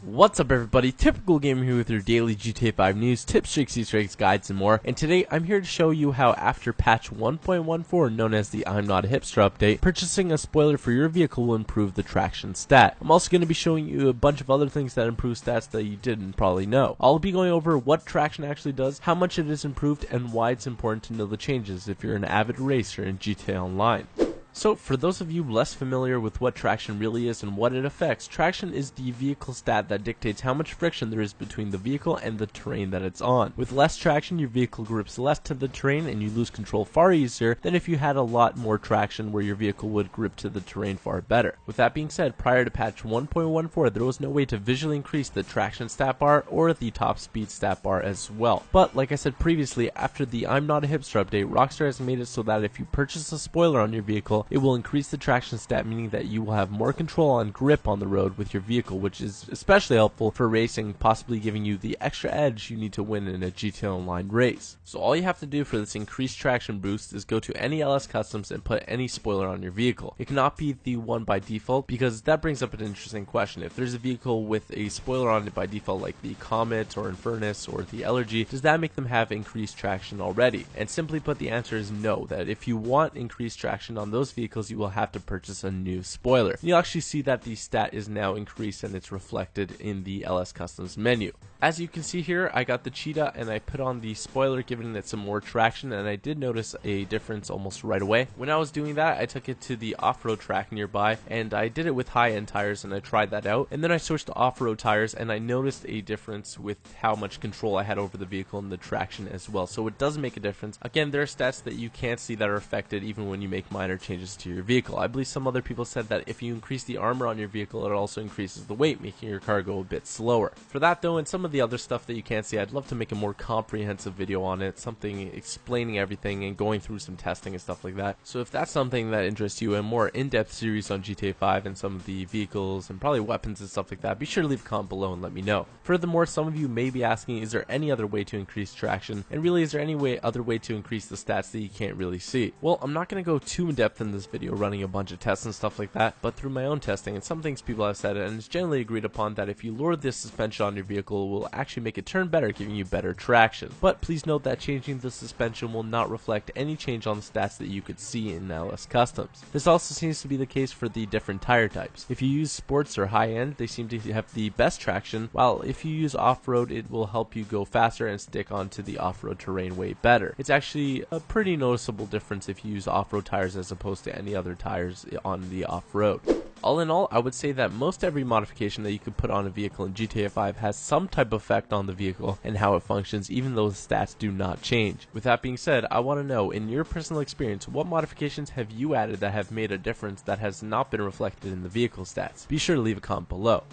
What's up everybody, Typical Gamer here with your daily GTA 5 news, tips, tricks, Easter eggs, guides, and more. And today I'm here to show you how after patch 1.14, known as the I'm Not a Hipster update, purchasing a spoiler for your vehicle will improve the traction stat. I'm also going to be showing you a bunch of other things that improve stats that you didn't probably know. I'll be going over what traction actually does, how much it is improved, and why it's important to know the changes if you're an avid racer in GTA Online. So, for those of you less familiar with what traction really is and what it affects, traction is the vehicle stat that dictates how much friction there is between the vehicle and the terrain that it's on. With less traction, your vehicle grips less to the terrain and you lose control far easier than if you had a lot more traction where your vehicle would grip to the terrain far better. With that being said, prior to patch 1.14, there was no way to visually increase the traction stat bar or the top speed stat bar as well. But, like I said previously, after the I'm Not a Hipster update, Rockstar has made it so that if you purchase a spoiler on your vehicle, it will increase the traction stat, meaning that you will have more control and grip on the road with your vehicle, which is especially helpful for racing, possibly giving you the extra edge you need to win in a GTA Online race. So all you have to do for this increased traction boost is go to any LS Customs and put any spoiler on your vehicle. It cannot be the one by default, because that brings up an interesting question. If there's a vehicle with a spoiler on it by default, like the Comet or Infernus or the Elegy, does that make them have increased traction already? And simply put, the answer is no, that if you want increased traction on those vehicles, you will have to purchase a new spoiler. And you'll actually see that the stat is now increased and it's reflected in the LS Customs menu. As you can see here, I got the Cheetah and I put on the spoiler, giving it some more traction, and I did notice a difference almost right away. When I was doing that, I took it to the off-road track nearby and I did it with high-end tires and I tried that out, and then I switched to off-road tires and I noticed a difference with how much control I had over the vehicle and the traction as well. So it does make a difference. Again, there are stats that you can't see that are affected even when you make minor changes to your vehicle. I believe some other people said that if you increase the armor on your vehicle, it also increases the weight, making your car go a bit slower. For that though, and some of the other stuff that you can't see, I'd love to make a more comprehensive video on it, something explaining everything and going through some testing and stuff like that. So if that's something that interests you, a more in-depth series on GTA 5 and some of the vehicles and probably weapons and stuff like that, be sure to leave a comment below and let me know. Furthermore, some of you may be asking, is there any other way to increase traction? And really, is there any other way to increase the stats that you can't really see? Well, I'm not going to go too in depth in this video running a bunch of tests and stuff like that, but through my own testing and some things people have said, and it's generally agreed upon that if you lower the suspension on your vehicle, it will actually make it turn better, giving you better traction. But please note that changing the suspension will not reflect any change on the stats that you could see in LS Customs. This also seems to be the case for the different tire types. If you use sports or high-end, they seem to have the best traction, while if you use off-road, it will help you go faster and stick onto the off-road terrain way better. It's actually a pretty noticeable difference if you use off-road tires as opposed to any other tires on the off-road. All in all, I would say that most every modification that you could put on a vehicle in GTA 5 has some type of effect on the vehicle and how it functions, even though the stats do not change. With that being said, I want to know, in your personal experience, what modifications have you added that have made a difference that has not been reflected in the vehicle stats? Be sure to leave a comment below.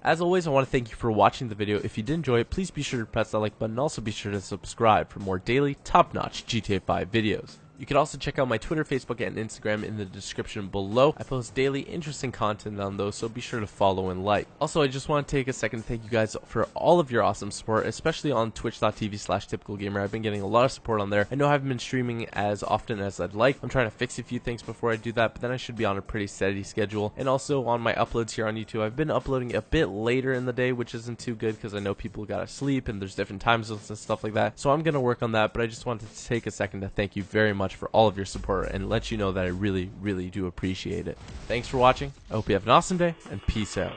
As always, I want to thank you for watching the video. If you did enjoy it, please be sure to press that like button and also be sure to subscribe for more daily, top-notch GTA 5 videos. You can also check out my Twitter, Facebook, and Instagram in the description below. I post daily interesting content on those, so be sure to follow and like. Also, I just want to take a second to thank you guys for all of your awesome support, especially on twitch.tv/typicalgamer. I've been getting a lot of support on there. I know I haven't been streaming as often as I'd like. I'm trying to fix a few things before I do that, but then I should be on a pretty steady schedule. And also on my uploads here on YouTube, I've been uploading a bit later in the day, which isn't too good because I know people gotta sleep and there's different time zones and stuff like that. So I'm gonna work on that, but I just wanted to take a second to thank you very much for all of your support and let you know that I really do appreciate it. Thanks for watching. I hope you have an awesome day, and peace out.